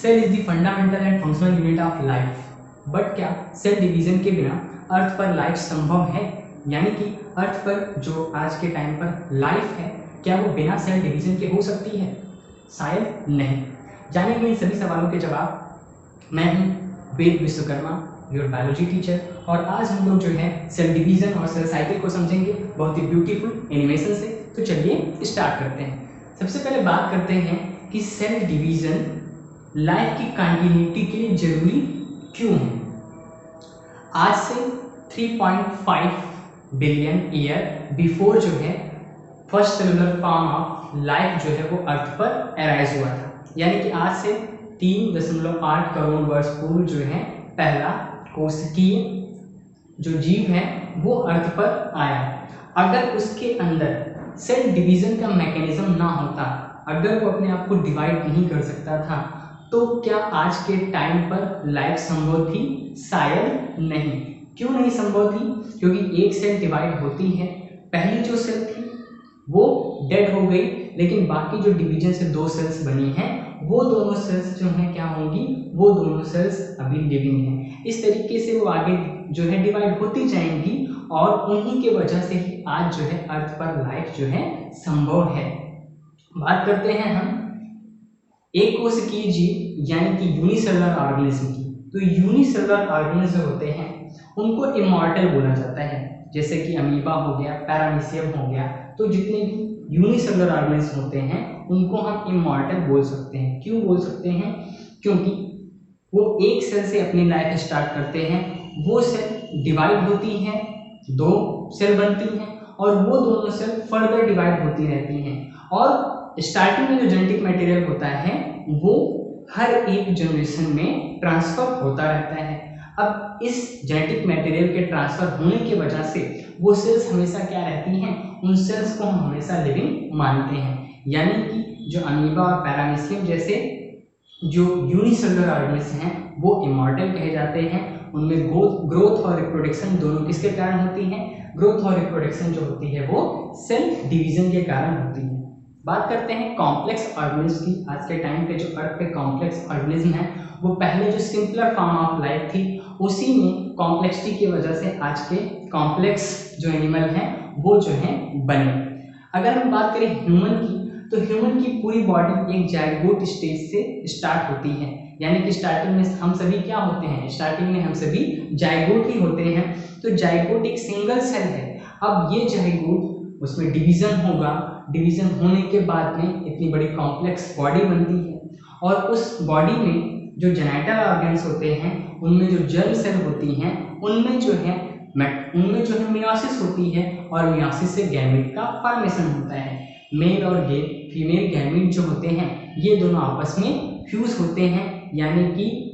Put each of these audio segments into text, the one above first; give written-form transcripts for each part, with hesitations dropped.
Cell is the fundamental and functional unit of life. But क्या cell division के बिना अर्थ पर लाइफ संभव है? यानी कि अर्थ पर जो आज के टाइम पर लाइफ है, क्या वो बिना सेल डिवीजन के हो सकती है? शायद नहीं। जानेंगे इन सभी सवालों के जवाब। मैं हूं वेद विश्वकर्मा, योर बायोलॉजी टीचर, और आज हम लोग जो है सेल डिवीजन और सेल साइकिल को समझेंगे बहुत ही ब्यूटीफुल एनिमेशन से। तो चलिए स्टार्ट करते हैं। सबसे पहले बात करते हैं कि सेल डिवीजन लाइफ की कंटिन्यूटी के लिए जरूरी क्यों है। आज से 3.5 बिलियन ईयर बिफोर जो है first cellular form of life जो है वो अर्थ पर अराइज हुआ था। यानी कि आज से 3.8 करोड़ वर्ष पूर्व जो है पहला कोशिकीय जो जीव है वो अर्थ पर आया। अगर उसके अंदर सेल डिवीजन का मैकेनिज्म ना होता, अगर वो अपने आप को डिवाइड नहीं कर सकता था, तो क्या आज के टाइम पर लाइफ संभव थी? शायद नहीं। क्यों नहीं संभव थी? क्योंकि एक सेल डिवाइड होती है, पहली जो सेल थी वो डेड हो गई, लेकिन बाकी जो डिवीजन से दो सेल्स बनी हैं वो दोनों सेल्स जो हैं क्या होंगी? वो दोनों सेल्स अभी लिविंग हैं। इस तरीके से वो आगे जो है डिवाइड होती जाएंगी और उन्हीं के वजह से ही आज जो है अर्थ पर लाइफ जो है संभव है। बात करते हैं हम एक कोशिकीय जीव यानी कि यूनिसेलुलर ऑर्गेनिज्म की। तो यूनिसेलुलर ऑर्गेनिज्म होते हैं उनको इमॉर्टल बोला जाता है, जैसे कि अमीबा हो गया, पैरामीशियम हो गया। तो जितने भी यूनिसेलुलर ऑर्गेनिज्म होते हैं उनको हम इमॉर्टल बोल सकते हैं। क्यों बोल सकते हैं? क्योंकि वो एक सेल से अपनी लाइफ स्टार्ट करते हैं, वो सेल डिवाइड होती है, दो सेल बनती हैं और वो दोनों सेल फर्दर डिवाइड होती रहती हैं, और स्टार्टिंग में जो जेनेटिक मटेरियल होता है वो हर एक जनरेशन में ट्रांसफर होता रहता है। अब इस जेनेटिक मटेरियल के ट्रांसफर होने की वजह से वो सेल्स हमेशा क्या रहती हैं? उन सेल्स को हम हमेशा लिविंग मानते हैं। यानी कि जो अमीबा और पैरामीशियम जैसे जो यूनिसेलुलर ऑर्गेनिज्म हैं वो इमॉर्टल कहे जाते हैं। उनमें ग्रोथ और रिप्रोडक्शन दोनों किसके कारण होती हैं? ग्रोथ और रिप्रोडक्शन जो होती है वो सेल डिवीजन के कारण होती है। बात करते हैं कॉम्प्लेक्स ऑर्गेनिज्म की। आज के टाइम पे जो अर्थ पे कॉम्प्लेक्स ऑर्गेनिज्म है वो पहले जो सिंपलर फॉर्म ऑफ लाइफ थी उसी में कॉम्प्लेक्सिटी की वजह से आज के कॉम्प्लेक्स जो एनिमल हैं वो जो है बने। अगर हम बात करें ह्यूमन की, तो ह्यूमन की पूरी बॉडी एक जाइगोट स्टेज से स्टार्ट होती है। यानी कि स्टार्टिंग में हम सभी क्या होते हैं? स्टार्टिंग में हम सभी जाइगोट ही होते हैं। तो जाइगोट एक सिंगल सेल है। अब ये जाइगोट उसमें डिवीजन होगा, डिवीजन होने के बाद में इतनी बड़ी कॉम्प्लेक्स बॉडी बनती है, और उस बॉडी में जो जेनाइटल ऑर्गन्स होते हैं उनमें जो जर्म सेल होती हैं उनमें जो है मियोसिस होती है, और मियोसिस से गैमीट का फॉर्मेशन होता है। मेल और फीमेल गैमीट जो होते हैं ये दोनों आपस में फ्यूज होते हैं। यानी कि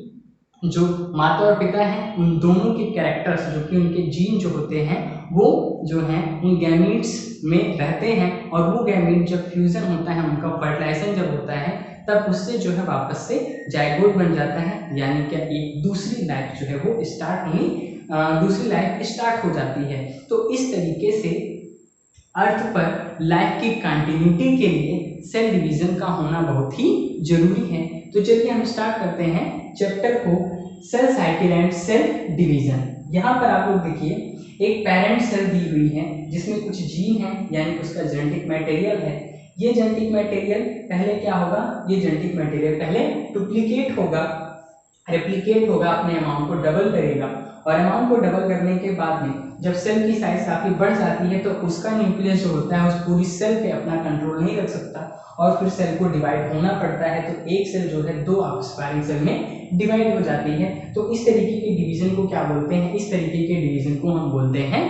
जो माता और पिता हैं उन दोनों के कैरेक्टर्स जो कि उनके जीन जो होते हैं वो जो हैं उन गैमीट्स में रहते हैं, और वो गैमीट जब फ्यूजन होता है, उनका फर्टिलाइजेशन जब होता है, तब उससे जो है वापस से जाइगोट बन जाता है। यानी कि एक दूसरी लाइफ जो है वो दूसरी लाइफ स्टार्ट हो जाती है। तो इस तरीके से अर्थ पर लाइफ की कंटिन्यूटी के लिए सेल डिवीजन का होना बहुत ही जरूरी है। तो चलिए हम स्टार्ट करते हैं चैप्टर को, cell cycle and cell division. यहाँ पर आप लोग देखिए एक पेरेंट सेल दी हुई है जिसमें कुछ जीन है, यानी उसका जेनेटिक मटेरियल है। ये जेनेटिक मटेरियल पहले क्या होगा? ये जेनेटिक मटेरियल पहले डुप्लीकेट होगा, रेप्लिकेट होगा, अपने अमाउंट को डबल करेगा, और अमाउंट को डबल करने के बाद में जब सेल की साइज काफी बढ़ जाती है तो उसका न्यूक्लियस जो होता है उस पूरी सेल पे अपना कंट्रोल नहीं रख सकता, और फिर सेल को डिवाइड होना पड़ता है। तो एक सेल जो है दो एक्सपायरिंग सेल में डिवाइड हो जाती है। तो इस तरीके के डिवीजन को क्या बोलते हैं? इस तरीके के डिवीजन को हम बोलते हैं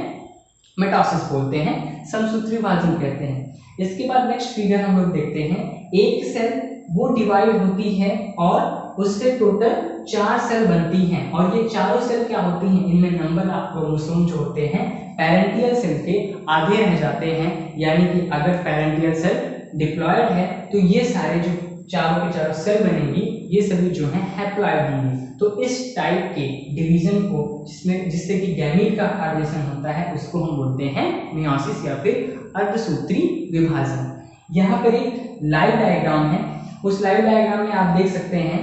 मिटोसिस बोलते हैं, समसूत्री विभाजन कहते हैं। इसके बाद नेक्स्ट फिगर हम लोग देखते हैं। एक सेल वो डिवाइड होती है और उससे टोटल 4 सेल बनती हैं, और ये चारों सेल क्या होती हैं? इनमें नंबर ऑफ क्रोमोसोम जो होते हैं पेरेंटियल सेल के आधे रह जाते हैं। यानी कि अगर पेरेंटियल सेल डिप्लॉयड है तो ये सारे जो चारों के चारों सेल बनेंगी ये सभी जो है हैप्लॉयड होंगी। तो इस टाइप के डिवीजन को जिससे कि गैमीट का फॉर्मेशन होता है उसको हम बोलते हैं मियोसिस या फिर अर्धसूत्री विभाजन। यहाँ पर एक लाइव डायग्राम है। उस लाइव डायग्राम में आप देख सकते हैं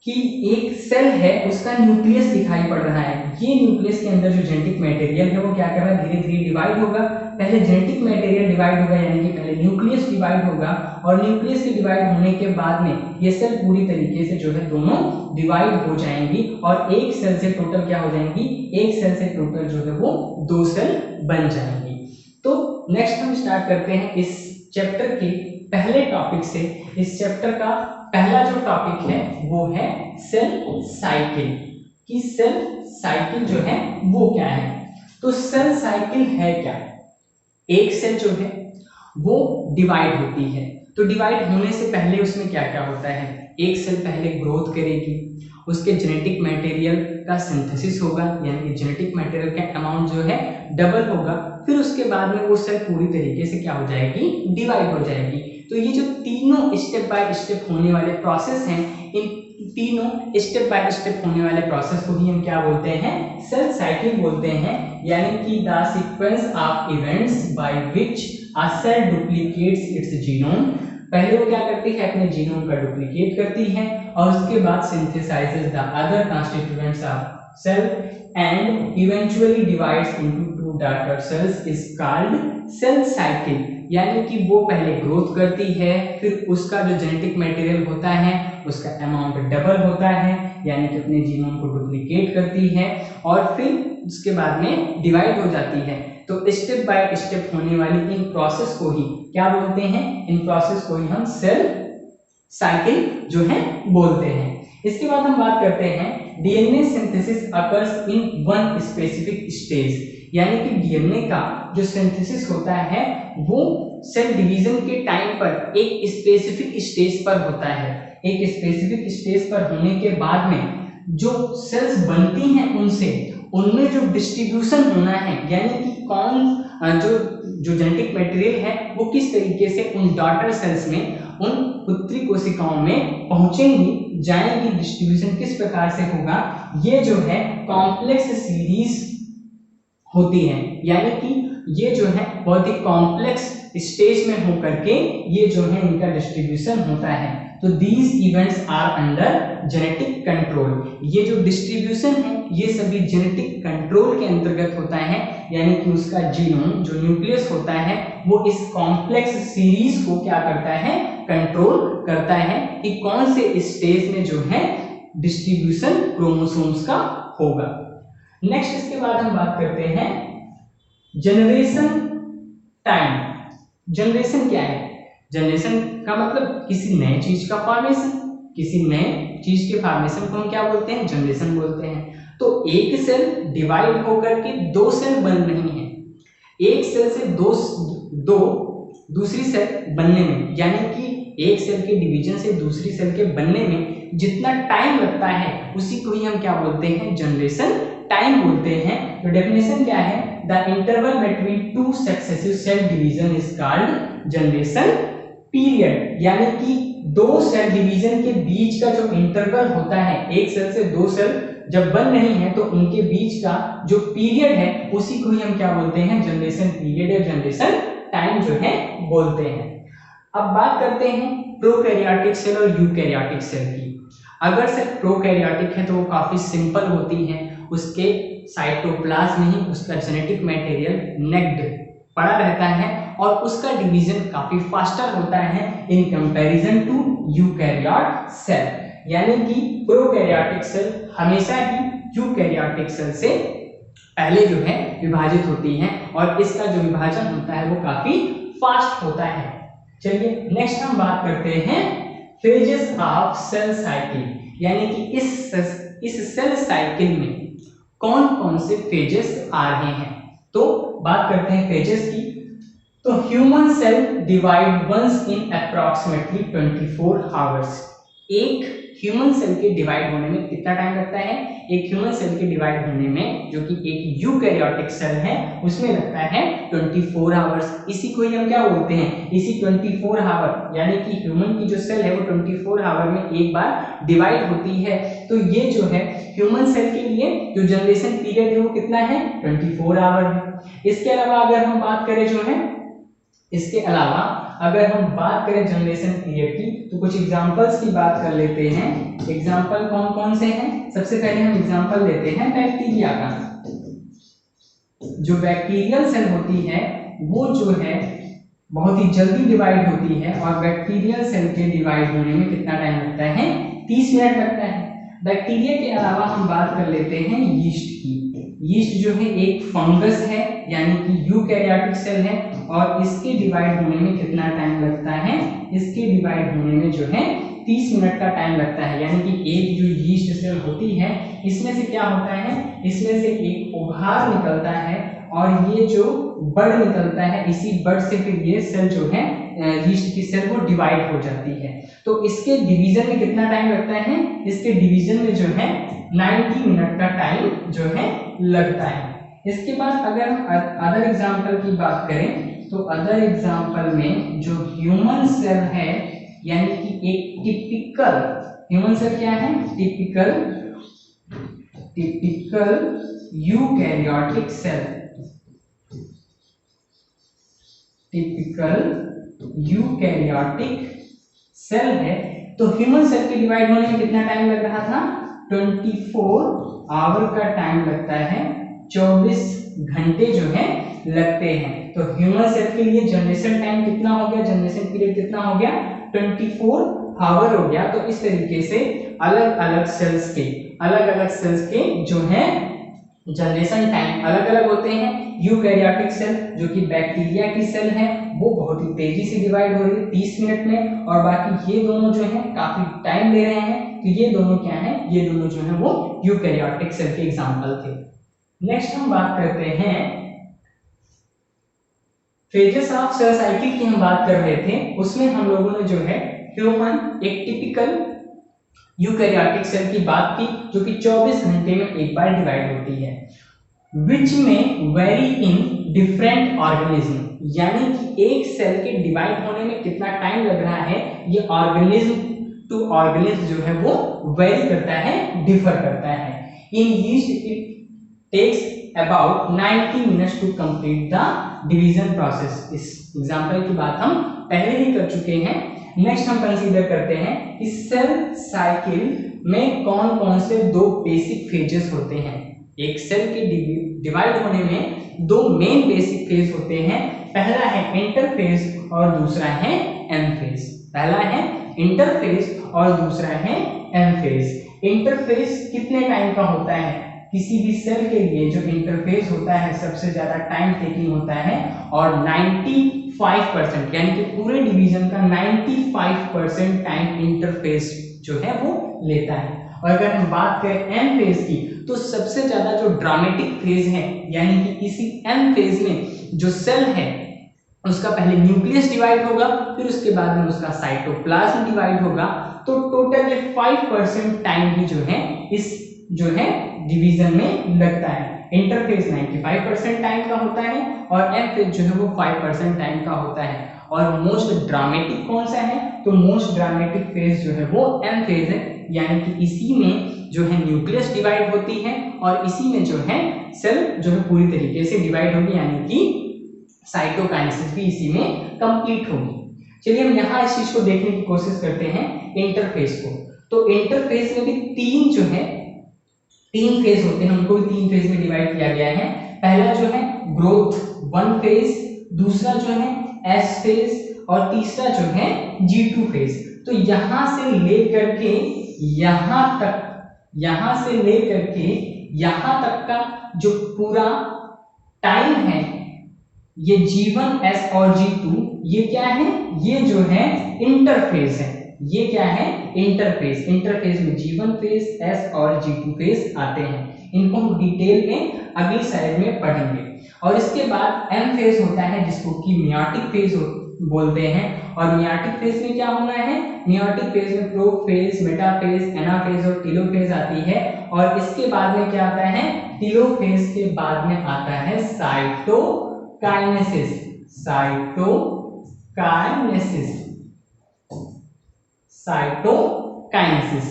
कि एक सेल है उसका न्यूक्लियस दिखाई पड़ रहा है। ये न्यूक्लियस के अंदर जो जेनेटिक मटेरियल है वो क्या कर रहा है, धीरे धीरे डिवाइड होगा। पहले जेनेटिक मटेरियल डिवाइड होगा, यानी कि पहले न्यूक्लियस डिवाइड होगा, और न्यूक्लियस के डिवाइड होने के बाद में ये सेल पूरी तरीके से जो है दोनों डिवाइड हो जाएंगी, और एक सेल से टोटल क्या हो जाएंगी, एक सेल से टोटल जो है वो 2 सेल बन जाएंगी। तो नेक्स्ट हम स्टार्ट करते हैं इस चैप्टर के पहले टॉपिक से। इस चैप्टर का पहला जो टॉपिक है वो है सेल साइकिल, कि सेल साइकिल जो है वो क्या है। तो सेल साइकिल है क्या, एक सेल जो है वो डिवाइड होती है, तो डिवाइड होने से पहले उसमें क्या क्या होता है, एक सेल पहले ग्रोथ करेगी, उसके जेनेटिक मटेरियल का सिंथेसिस होगा, यानी कि जेनेटिक मटेरियल का अमाउंट जो है डबल होगा, फिर उसके बाद में वो सेल पूरी तरीके से क्या हो जाएगी, डिवाइड हो जाएगी। तो ये जो तीनों स्टेप बाय स्टेप होने वाले प्रोसेस हैं, इन तीनों स्टेप बाय स्टेप होने वाले प्रोसेस को ही हम क्या बोलते हैं, सेल साइकिल बोलते हैं, यानी कि the sequence of events by which a cell duplicates its genome. पहले वो क्या करती है, अपने जीनोम का डुप्लीकेट करती है, और उसके बाद synthesises the other constituents of cell and eventually divides into two daughter cells is called cell cycle. यानी कि वो पहले ग्रोथ करती है, फिर उसका जो जेनेटिक मटेरियल होता है उसका अमाउंट डबल होता है, यानी कि अपने जीनोम को डुप्लीकेट करती है, और फिर उसके बाद में डिवाइड हो जाती है। तो स्टेप बाय स्टेप होने वाली इन प्रोसेस को ही क्या बोलते हैं, इन प्रोसेस को ही हम सेल साइकिल जो है बोलते हैं। इसके बाद हम बात करते हैं DNA synthesis occurs in one specific stage, यानी कि डीएनए का जो सिंथेसिस होता है वो सेल डिवीजन के टाइम पर एक स्पेसिफिक स्टेज पर होता है। एक स्पेसिफिक स्टेज पर होने के बाद में जो सेल्स बनती हैं उनमें जो डिस्ट्रीब्यूशन होना है, यानी कि कौन जो जेनेटिक मटेरियल है वो किस तरीके से उन डॉटर सेल्स में, उन पुत्री कोशिकाओं में पहुंचेंगी, जाएंगी, डिस्ट्रीब्यूशन किस प्रकार से होगा, ये जो है कॉम्प्लेक्स सीरीज होती है। यानी कि ये जो है बहुत ही कॉम्प्लेक्स स्टेज में होकर के ये जो है इनका डिस्ट्रीब्यूशन होता है। तो these events are under genetic control. ये जो डिस्ट्रीब्यूशन है ये सभी जेनेटिक कंट्रोल के अंतर्गत होता है, यानी कि उसका जीनोम जो न्यूक्लियस होता है वो इस कॉम्प्लेक्स सीरीज को क्या करता है, कंट्रोल करता है कि कौन से स्टेज में जो है डिस्ट्रीब्यूशन क्रोमोसोम्स का होगा। नेक्स्ट इसके बाद हम बात करते हैं जनरेशन टाइम। जनरेशन क्या है, जनरेशन का मतलब किसी नए चीज का फॉर्मेशन, किसी नए चीज के फॉर्मेशन को हम क्या बोलते हैं, जनरेशन बोलते हैं। तो एक सेल डिवाइड होकर के 2 सेल बन रही है, एक सेल से दो दूसरी सेल बनने में, यानी कि एक सेल के डिवीजन से दूसरी सेल के बनने में जितना टाइम लगता है उसी को ही हम क्या बोलते हैं, जनरेशन टाइम बोलते हैं। तो डेफिनेशन क्या है, the interval between 2 successive cell division is called generation period. यानी कि 2 सेल डिवीजन के बीच का जो इंटरवल होता है, एक सेल से 2 सेल जब बन रही हैं तो उनके बीच का जो पीरियड है उसी को ही हम क्या बोलते हैं, जनरेशन पीरियड या जनरेशन टाइम जो है बोलते हैं। अब बात करते हैं प्रोकैरियोटिक सेल और यूकैरियोटिक सेल की। अगर सेल प्रोकैरियोटिक है तो वो काफी सिंपल होती है, उसके साइटोप्लाज्म में ही उसका जेनेटिक मटेरियल नेक्ड पड़ा रहता है और उसका डिवीजन काफी फास्टर होता है in comparison to eukaryote cell. यानी कि प्रोकैरियोटिक सेल हमेशा ही यूकैरियोटिक सेल से पहले जो है विभाजित होती है और इसका जो विभाजन होता है वो काफी फास्ट होता है। चलिए नेक्स्ट हम बात करते हैं फेजेस ऑफ सेल साइकिल, यानी कि इस सेल साइकिल में कौन कौन से फेजेस आ रहे हैं। तो बात करते हैं फेजेस की। तो human cell divide once in approximately 24 hours. एक ह्यूमन सेल के डिवाइड होने में कितना टाइम लगता है, एक ह्यूमन सेल के डिवाइड होने में जो कि एक यूकैरियोटिक सेल है उसमें लगता है 24 आवर्स। इसी को ही हम क्या बोलते हैं, इसी 24 आवर, यानी कि ह्यूमन की जो सेल है वो 24 आवर में एक बार डिवाइड होती है। तो ये जो है ह्यूमन सेल के लिए जो जनरेशन पीरियड है वो कितना है, 24 आवर है। इसके अलावा अगर हम बात करें जो है, इसके अलावा अगर हम बात करें जनरेशन पीरियड की तो कुछ एग्जांपल्स की बात कर लेते हैं। एग्जांपल कौन कौन से हैं? सबसे पहले हम एग्जांपल लेते हैं बैक्टीरिया का। जो बैक्टीरियल सेल होती है वो जो है बहुत ही जल्दी डिवाइड होती है, और बैक्टीरियल सेल के डिवाइड होने में कितना टाइम लगता है? 30 मिनट लगता है। बैक्टीरिया के अलावा हम बात कर लेते हैं यीस्ट की। यीस्ट जो है एक फंगस है, यानी कि यूकैरियोटिक सेल है, और इसके डिवाइड होने में कितना टाइम लगता है? इसके डिवाइड होने में जो है 30 मिनट का टाइम लगता है। यानी कि एक जो यीस्ट सेल होती है इसमें से क्या होता है? इसमें से एक उभार निकलता है, और ये जो बड निकलता है, इसी बड से फिर ये सेल जो है यीस्ट की सेल वो डिवाइड हो जाती है। तो इसके डिवीजन में कितना टाइम लगता है? इसके डिवीजन में जो है 90 मिनट का टाइम जो है लगता है। इसके बाद अगर हम अदर एग्जांपल की बात करें तो अदर एग्जांपल में जो ह्यूमन सेल है, यानी कि एक टिपिकल ह्यूमन सेल क्या है? Typical eukaryotic cell. Typical eukaryotic cell है। तो ह्यूमन सेल के डिवाइड होने में कितना टाइम लग रहा था? 24 आवर का टाइम लगता है, 24 घंटे जो है लगते हैं। तो ह्यूमन सेल के लिए जनरेशन टाइम कितना हो गया? जनरेशन पीरियड कितना हो गया? 24 आवर हो गया। तो इस तरीके से अलग अलग सेल्स के जो है जनरेशन टाइम अलग अलग होते हैं। यूकैरियोटिक सेल जो कि बैक्टीरिया की सेल है वो बहुत ही तेजी से डिवाइड हो रही है 30 मिनट में, और बाकी ये दोनों जो है काफी टाइम ले रहे हैं। तो ये दोनों क्या है? ये दोनों जो है वो यूकैरियोटिक सेल के एग्जांपल थे। नेक्स्ट हम बात करते हैं फेजेस ऑफ सेल साइकिल की। हम बात कर रहे थे, उसमें हम लोगों ने जो है ह्यूमन एक टिपिकल यूकैरियोटिक सेल की बात की जो कि 24 घंटे में एक बार डिवाइड होती है, विच में वेरी इन डिफरेंट ऑर्गेनिज्म। यानी कि एक सेल के डिवाइड होने में कितना टाइम लग रहा है ये ऑर्गेनिज्म टू ऑर्गेनिज्म जो है वो वेरी करता है, डिफर करता है। In yeast it takes about 90 minutes to complete the division process। इस एग्जांपल की बात हम पहले ही कर चुके हैं। नेक्स्ट हम कंसीडर करते हैं कि सेल साइकिल में कौन कौन से दो बेसिक फेजेस होते हैं। एक सेल के डिवाइड होने में दो मेन बेसिक फेज होते हैं। पहला है इंटरफेज और दूसरा है एम फेज। पहला है इंटरफेज और दूसरा है एम फेज। इंटरफेज कितने टाइम का होता है? किसी भी सेल के लिए जो इंटरफेस होता है सबसे ज्यादा टाइम टेकिंग होता है, और 95% यानी कि पूरे डिवीजन का 95% टाइम इंटरफेस जो है वो लेता है। और अगर हम बात करें एम फेज की तो सबसे ज्यादा जो ड्रामेटिक फेज है, यानी कि इसी एम फेज में जो सेल है उसका पहले न्यूक्लियस डिवाइड होगा, फिर उसके बाद में उसका साइटोप्लाज्म डिवाइड होगा। तो टोटल 5% टाइम भी जो है इस जो है डिवीजन में लगता है। इंटरफेस 95% टाइम का होता है और एम फेज जो है वो 5% टाइम का होता है। और मोस्ट ड्रामेटिक कौन सा है? तो मोस्ट ड्रामेटिक फेज जो है वो एम फेज है, यानी कि इसी में जो है न्यूक्लियस डिवाइड होती है और इसी में जो है सेल जो है पूरी तरीके से डिवाइड होगी, यानी कि साइटोकाइनेसिस भी इसी में कंप्लीट होगी। चलिए हम यहाँ इस चीज को देखने की कोशिश करते हैं इंटरफेस को। तो इंटरफेस में भी तीन फेज होते हैं, उनको भी 3 फेज में डिवाइड किया गया है। पहला जो है ग्रोथ 1 फेज, दूसरा जो है एस फेज और तीसरा जो है G2 फेज। तो यहां से लेकर के यहां तक का जो पूरा टाइम है ये G1 S और G2 ये क्या है? ये जो है इंटरफेस है। ये क्या है? इंटरफेस। इंटरफेस में G1 फेज, S और G2 फेज आते हैं। इनको हम डिटेल में अगली स्लाइड में पढ़ेंगे। और इसके बाद M फेज होता है जिसको कि मियोटिक फेज बोलते हैं। और मियोटिक फेज में क्या होना है? मियोटिक फेज में प्रोफेज, मेटाफेज, एनाफेज और टेलोफेज आती है। और इसके बाद में क्या आता है? टेलोफेज के बाद में आता है साइटोकाइनेसिस।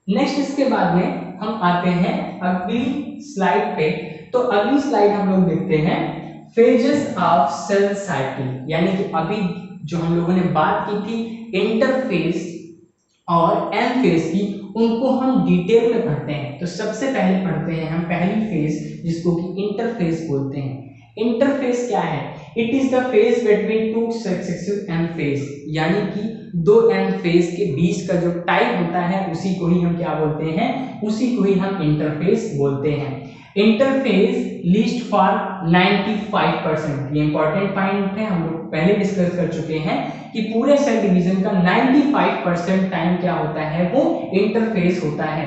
नेक्स्ट इसके बाद में हम आते हैं अगली स्लाइड पे। तो अगली स्लाइड हम लोग देखते हैं फेजेस ऑफ सेल साइकिल, यानी कि अभी जो हम लोगों ने बात की थी इंटरफेस और एम फेज की, उनको हम डिटेल में पढ़ते हैं। तो सबसे पहले पढ़ते हैं हम पहली फेज जिसको कि इंटरफेस बोलते हैं। इंटरफेस क्या है? It is the phase between two successive M phase, यानी कि दो एम फेज के बीच का जो टाइम होता है उसी को ही हम क्या बोलते हैं? उसी को ही हम इंटरफेस बोलते हैं। इंटरफेस लीस्ट फॉर 95%, ये इंपॉर्टेंट पॉइंट है, हम लोग पहले डिस्कस कर चुके हैं कि पूरे सेल डिवीजन का 95% टाइम क्या होता है? वो इंटरफेस होता है।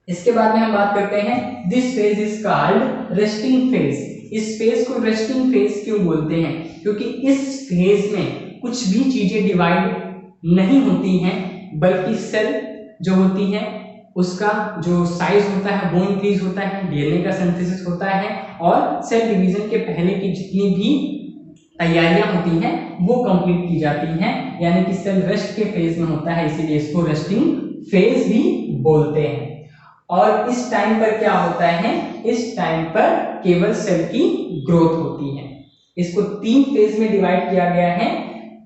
इसके बाद में हम बात करते हैं this phase is called resting phase. इस फेज को रेस्टिंग फेज क्यों बोलते हैं? क्योंकि इस फेज में कुछ भी चीजें डिवाइड नहीं होती हैं, बल्कि सेल जो होती है उसका जो साइज होता है वो इंक्रीज होता है, डीएनए का सिंथेसिस होता है और सेल डिवीजन के पहले की जितनी भी तैयारियां होती हैं वो कंप्लीट की जाती हैं, यानी कि सेल रेस्ट के फेज में होता है, इसीलिए इसको रेस्टिंग फेज भी बोलते हैं। और इस टाइम पर क्या होता है? इस टाइम पर केवल सेल की ग्रोथ होती है। इसको 3 फेज में डिवाइड किया गया है।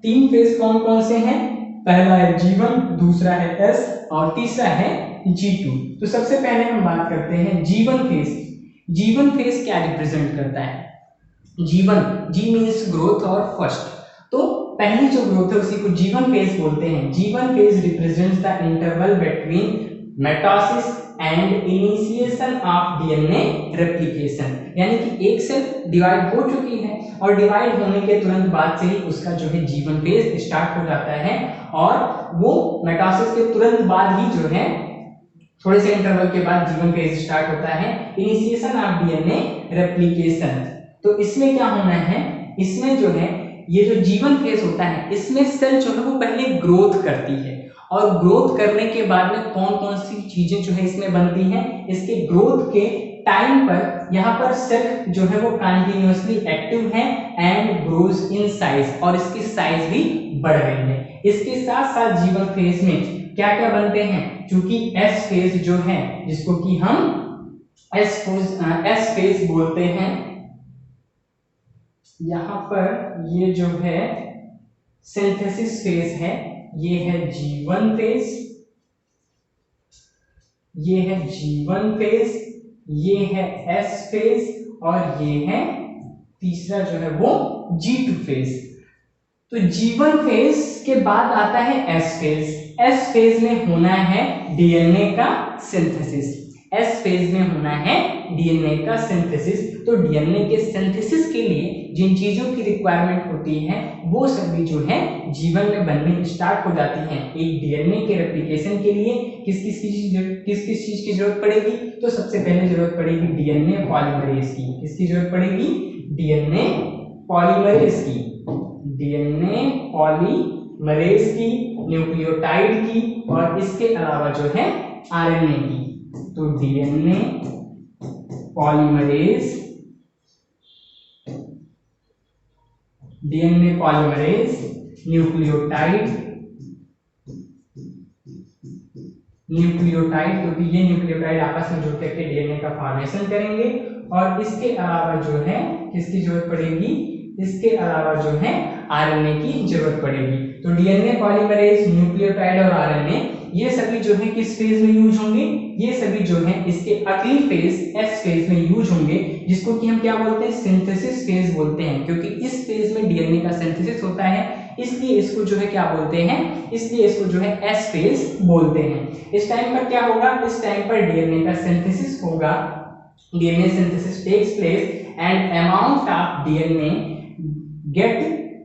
3 फेज कौन कौन से हैं? पहला है G1, दूसरा है S और तीसरा है G2। तो सबसे पहले हम बात करते हैं G1 फेज। G1 फेज क्या रिप्रेजेंट करता है? G1, G मीन्स ग्रोथ और फर्स्ट, तो पहली जो ग्रोथ है उसी को G1 फेज बोलते हैं। G1 phase represents the interval between mitosis and initiation of DNA replication, यानी कि एक सेल डिवाइड हो चुकी है और डिवाइड होने के तुरंत बाद से ही उसका जो है G1 फेज स्टार्ट हो जाता है और वो मेटासिस के तुरंत बाद ही जो है थोड़े से इंटरवल के बाद G1 फेज स्टार्ट होता है, इनिशिएशन ऑफ डीएनए रेप्लिकेशन। तो इसमें क्या होना है? इसमें जो है ये जो G1 फेज होता है इसमें सेल जो है वो पहले ग्रोथ करती है और ग्रोथ करने के बाद में कौन कौन सी चीजें जो है इसमें बनती हैं? इसके ग्रोथ के टाइम पर यहाँ पर सेल जो है वो कंटिन्यूअसली एक्टिव है एंड ग्रोज इन साइज, और इसकी साइज भी बढ़ रही है। इसके साथ साथ G1 फेज में क्या क्या बनते हैं? क्योंकि S फेज जो है जिसको कि हम S फेज बोलते हैं, यहाँ पर ये जो है सिंथेसिस फेज है, ये है G1 फेज, ये है G1 फेज, ये है S फेज और ये है तीसरा जो है वो G2 फेज। तो G1 फेज के बाद आता है S फेज। S फेज में होना है डीएनए का सिंथेसिस। S फेज में होना है डीएनए का सिंथेसिस। तो डीएनए के सिंथेसिस के लिए जिन चीजों की रिक्वायरमेंट होती है वो सभी जो है G1 में बनने स्टार्ट हो जाती हैं। एक डीएनए के रेप्लिकेशन के लिए किस किस चीज की जरूरत पड़ेगी? तो सबसे पहले जरूरत पड़ेगी डीएनए पॉलीमरेज की। किसकी जरूरत पड़ेगी? डीएनए पॉलीमरेज की, डीएनए पॉलीमरेज की, न्यूक्लियोटाइड की और इसके अलावा जो है आरएनए की। तो डीएनए पॉलीमरेज, न्यूक्लियोटाइड, क्योंकि ये न्यूक्लियोटाइड आपस में जुड़ करके डीएनए का फॉर्मेशन करेंगे। और इसके अलावा जो है किसकी जरूरत पड़ेगी? इसके अलावा जो है आरएनए की जरूरत पड़ेगी। तो डीएनए पॉलीमरेज, न्यूक्लियोटाइड और आरएनए ये सभी जो है किस फेज में यूज होंगे? ये सभी जो है इसके अगली फेज एस फेज में यूज होंगे, जिसको कि हम क्या बोलते हैं? सिंथेसिस फेज बोलते हैं। क्योंकि इस फेज में डीएनए का सिंथेसिस होता है, इसलिए इसको जो है क्या बोलते हैं? इसलिए इसको जो है एस फेज बोलते हैं। इस टाइम पर क्या होगा? इस टाइम पर डीएनए का सिंथेसिस होगा, DNA synthesis takes place and amount of DNA get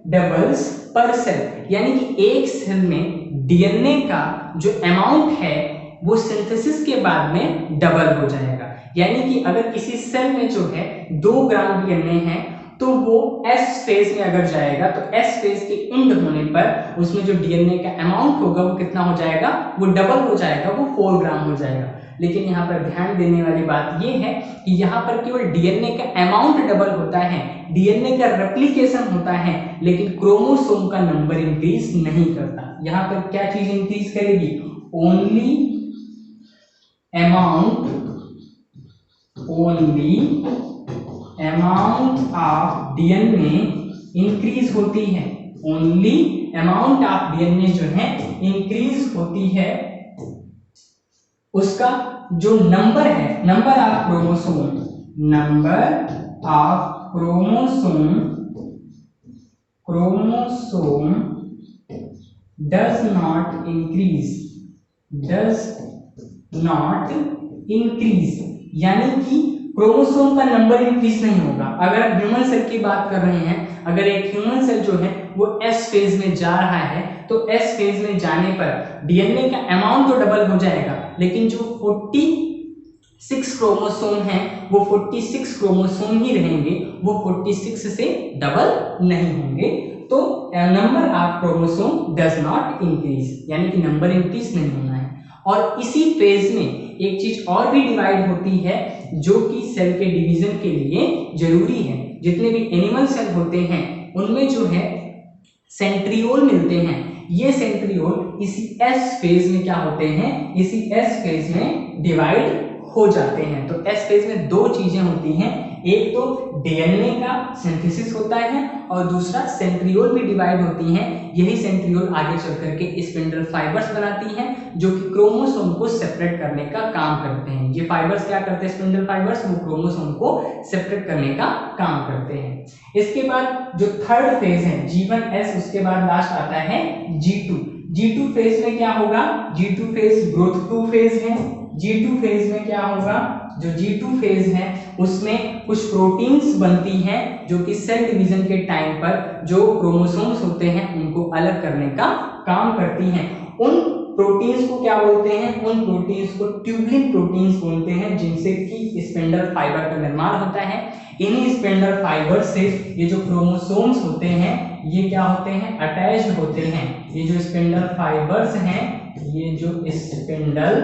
doubles per cell, यानी कि एक सेल में डीएनए का जो अमाउंट है वो सिंथेसिस के बाद में डबल हो जाएगा। यानी कि अगर किसी सेल में जो है 2 ग्राम डीएनए है तो वो एस फेज में अगर जाएगा तो एस फेज के एंड होने पर उसमें जो डीएनए का अमाउंट होगा वो कितना हो जाएगा? वो डबल हो जाएगा, वो 4 ग्राम हो जाएगा। लेकिन यहाँ पर ध्यान देने वाली बात ये है कि यहाँ पर केवल डीएनए का अमाउंट डबल होता है, डीएनए का रेप्लिकेशन होता है, लेकिन क्रोमोसोम का नंबर इंक्रीज नहीं करता। यहाँ पर क्या चीज इंक्रीज करेगी? Only amount of DNA increase होती है। ओनली अमाउंट ऑफ डीएनए जो है इंक्रीज होती है, उसका जो नंबर है, number of chromosome, number of chromosome does not increase, यानी कि क्रोमोसोम का नंबर इंक्रीज नहीं होगा। अगर ह्यूमन सेल की बात कर रहे हैं, अगर एक ह्यूमन सेल जो है वो एस फेज में जा रहा है, तो एस फेज में जाने पर डीएनए का अमाउंट तो डबल हो जाएगा, लेकिन जो 46 क्रोमोसोम है वो 46 क्रोमोसोम ही रहेंगे, वो 46 से डबल नहीं होंगे। तो number of chromosome does not increase, यानी कि नंबर इंक्रीज नहीं होना है। और इसी फेज में एक चीज और भी डिवाइड होती है जो कि सेल के डिवीजन के लिए जरूरी है। जितने भी एनिमल सेल होते हैं उनमें जो है सेंट्रियोल मिलते हैं। ये सेंट्रियोल इसी एस फेज में क्या होते हैं, इसी एस फेज में डिवाइड हो जाते हैं। तो एस फेज में दो चीजें होती हैं, एक तो डीएनए का सिंथेसिस होता है और दूसरा सेंट्रियोल भी डिवाइड होती हैं। यही सेंट्रियोल आगे चल करके स्पिंडल फाइबर्स बनाती हैं जो कि क्रोमोसोम को सेपरेट करने का काम करते हैं। ये फाइबर्स क्या करते हैं, स्पिंडल फाइबर्स, वो क्रोमोसोम को सेपरेट करने का काम करते हैं। इसके बाद जो थर्ड फेज है G1S, उसके बाद लास्ट आता है G2। G2 फेज में क्या होगा, G2 फेज ग्रोथ 2 फेज है। G2 फेज में क्या होगा, जो G2 फेज है उसमें कुछ प्रोटीन्स बनती हैं जो कि सेल डिवीजन के टाइम पर जो क्रोमोसोम्स होते हैं उनको अलग करने का काम करती हैं। उन प्रोटीन्स को क्या बोलते हैं, उन प्रोटीन्स को ट्यूबुलिन प्रोटीन्स बोलते हैं, जिनसे कि स्पिंडल फाइबर का निर्माण होता है। इन्हीं स्पिंडल फाइबर से ये जो क्रोमोसोम्स होते हैं ये क्या होते हैं, अटैच्ड होते हैं। ये जो स्पिंडल फाइबर्स हैं, ये जो स्पिंडल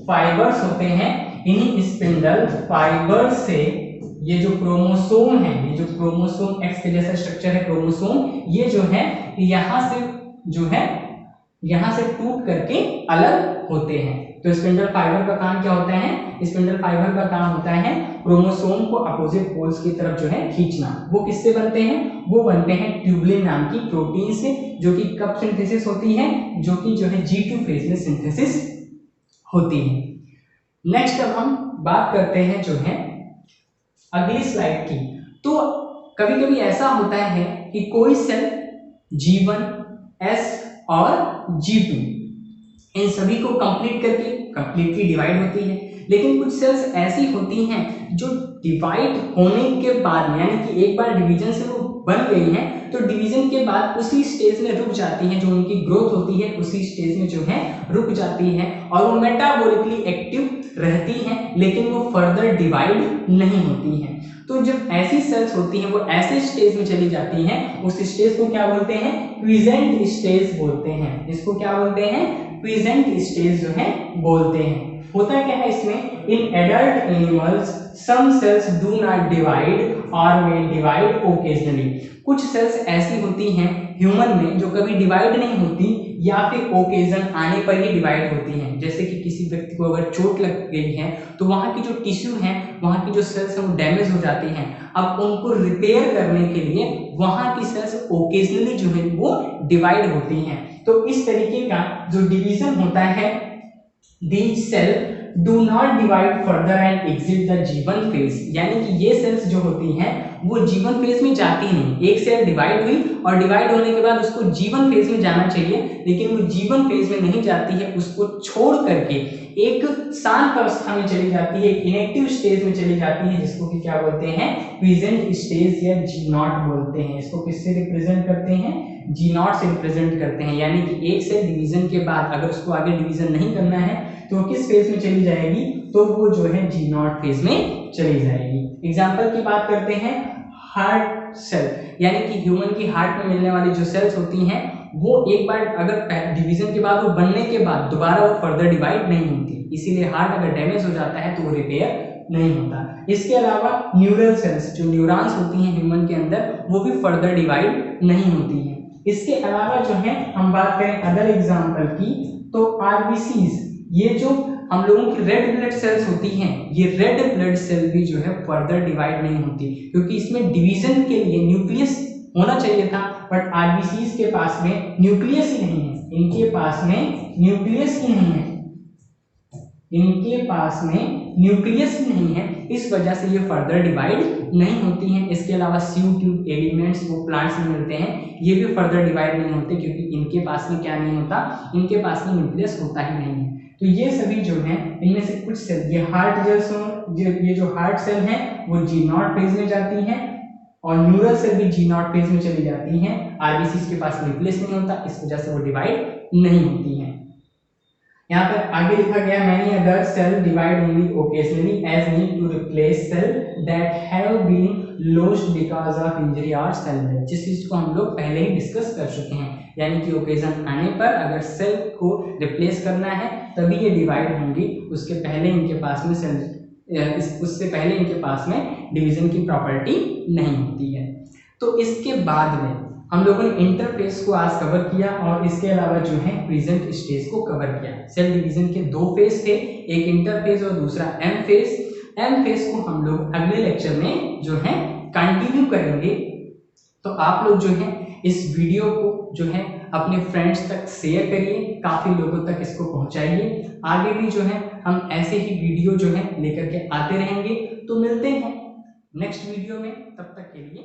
फाइबर्स होते हैं, इन्हीं स्पिंडल फाइबर से ये जो क्रोमोसोम है, ये जो क्रोमोसोम एक्स के जैसा स्ट्रक्चर है क्रोमोसोम, ये जो है यहाँ से टूट करके अलग होते हैं। तो स्पिंडल फाइबर का काम क्या होता है, स्पिंडल फाइबर का काम होता है क्रोमोसोम को अपोजिट पोल्स की तरफ जो है खींचना। वो किससे बनते हैं, वो बनते हैं ट्यूबुलिन नाम की प्रोटीन से, जो कि कब सिंथेसिस होती है, जो कि जो है G2 फेज में सिंथेसिस होती है। नेक्स्ट अब हम बात करते हैं जो है अगली स्लाइड की। तो कभी कभी ऐसा होता है कि कोई सेल G1, S और G2 इन सभी को कंप्लीट करके कंप्लीटली डिवाइड होती है, लेकिन कुछ सेल्स ऐसी होती हैं जो डिवाइड होने के बाद, यानी कि एक बार डिवीजन से वो बन गई हैं तो डिवीजन के बाद उसी स्टेज में रुक जाती हैं, जो उनकी ग्रोथ होती है उसी स्टेज में जो है रुक जाती है और वो मेटाबॉलिकली एक्टिव रहती हैं, लेकिन वो फर्दर डिवाइड नहीं होती हैं। तो जब ऐसी सेल्स होती हैं वो ऐसे स्टेज में चली जाती हैं, उस स्टेज को क्या बोलते हैं, क्विसेंट स्टेज बोलते हैं। इसको क्या बोलते हैं, क्विसेंट स्टेज जो है बोलते हैं। होता क्या है इसमें, in adult animals some cells do not divide और मे डिवाइड ओकेजनली। कुछ सेल्स ऐसी होती हैं ह्यूमन में जो कभी डिवाइड नहीं होती या फिर ओकेजन आने पर ही डिवाइड होती हैं। जैसे कि किसी व्यक्ति को अगर चोट लग गई है तो वहाँ की जो टिश्यू है, वहाँ की जो सेल्स हैं वो डैमेज हो जाती हैं। अब उनको रिपेयर करने के लिए वहाँ की सेल्स ओकेजनली जो है वो डिवाइड होती हैं। तो इस तरीके का जो डिवीजन होता है, these cells do not divide further and exit the G1 phase, यानी कि ये सेल्स जो होती हैं वो G1 फेज में जाती नहीं। एक सेल डिवाइड हुई और डिवाइड होने के बाद उसको G1 फेज में जाना चाहिए, लेकिन वो G1 फेज में नहीं जाती है, उसको छोड़ करके एक शांत अवस्था में चली जाती है, एक इनएक्टिव स्टेज में चली जाती है, जिसको कि क्या बोलते हैं, क्विसेंट स्टेज या G0 बोलते हैं। इसको किससे रिप्रेजेंट करते हैं, G0 से रिप्रेजेंट करते हैं। यानी कि एक सेल डिवीजन के बाद अगर उसको आगे डिवीजन नहीं करना है तो किस फेज में चली जाएगी, तो वो जो है G0 फेज में चली जाएगी। एग्जांपल की बात करते हैं, हार्ट सेल, यानी कि ह्यूमन की हार्ट में मिलने वाली जो सेल्स होती हैं वो एक बार अगर डिवीजन के बाद, वो बनने के बाद दोबारा वो फर्दर डिवाइड नहीं होती, इसीलिए हार्ट अगर डैमेज हो जाता है तो वो रिपेयर नहीं होता। इसके अलावा न्यूरल सेल्स, जो न्यूरॉन्स होती हैं ह्यूमन के अंदर, वो भी फर्दर डिवाइड नहीं होती हैं। इसके अलावा जो है हम बात करें अदर एग्जांपल की, तो आरबीसीज, ये जो हम लोगों की रेड ब्लड सेल्स होती हैं, ये रेड ब्लड सेल भी जो है फर्दर डिवाइड नहीं होती, क्योंकि इसमें डिवीजन के लिए न्यूक्लियस होना चाहिए था, बट आरबीसीज के पास में न्यूक्लियस ही नहीं है, इनके पास में न्यूक्लियस ही नहीं है, इनके पास में न्यूक्लियस ही नहीं है, इस वजह से ये फर्दर डिवाइड नहीं होती हैं। इसके अलावा सीयू ट्यूब एलिमेंट्स वो प्लांट्स में मिलते हैं, ये भी फर्दर डिवाइड नहीं होते क्योंकि इनके पास में क्या नहीं होता, इनके पास में न्यूक्लियस होता ही नहीं है। तो ये सभी जो है इनमें से कुछ सेल, ये हार्ट ये जो हार्ट सेल है वो जी नॉट फेज में जाती हैं और न्यूरल सेल भी जी नॉट फेज में चली जाती हैं। आरबीसी के पास न्यूक्लियस नहीं होता, इस वजह से वो डिवाइड नहीं होती हैं। यहाँ पर आगे लिखा गया many other cell divide only occasionally as need to replace cell that have been lost because of injury और सेल डेथ, जिस चीज को हम लोग पहले ही डिस्कस कर चुके हैं, यानी कि ओकेजन आने पर अगर सेल को रिप्लेस करना है तभी ये डिवाइड होंगी, उसके पहले इनके पास में सेल उससे पहले इनके पास में डिवीजन की प्रॉपर्टी नहीं होती है। तो इसके बाद में हम लोगों ने इंटरफेस को आज कवर किया और इसके अलावा जो है प्रेजेंट स्टेज को कवर किया। सेल डिवीजन के दो फेज थे, एक इंटरफेज और दूसरा एम फेज। एम फेज को हम लोग अगले लेक्चर में जो है कंटिन्यू करेंगे। तो आप लोग जो है इस वीडियो को जो है अपने फ्रेंड्स तक शेयर करिए, काफी लोगों तक इसको पहुंचाइए। आगे भी जो है हम ऐसे ही वीडियो जो है लेकर के आते रहेंगे। तो मिलते हैं नेक्स्ट वीडियो में, तब तक के लिए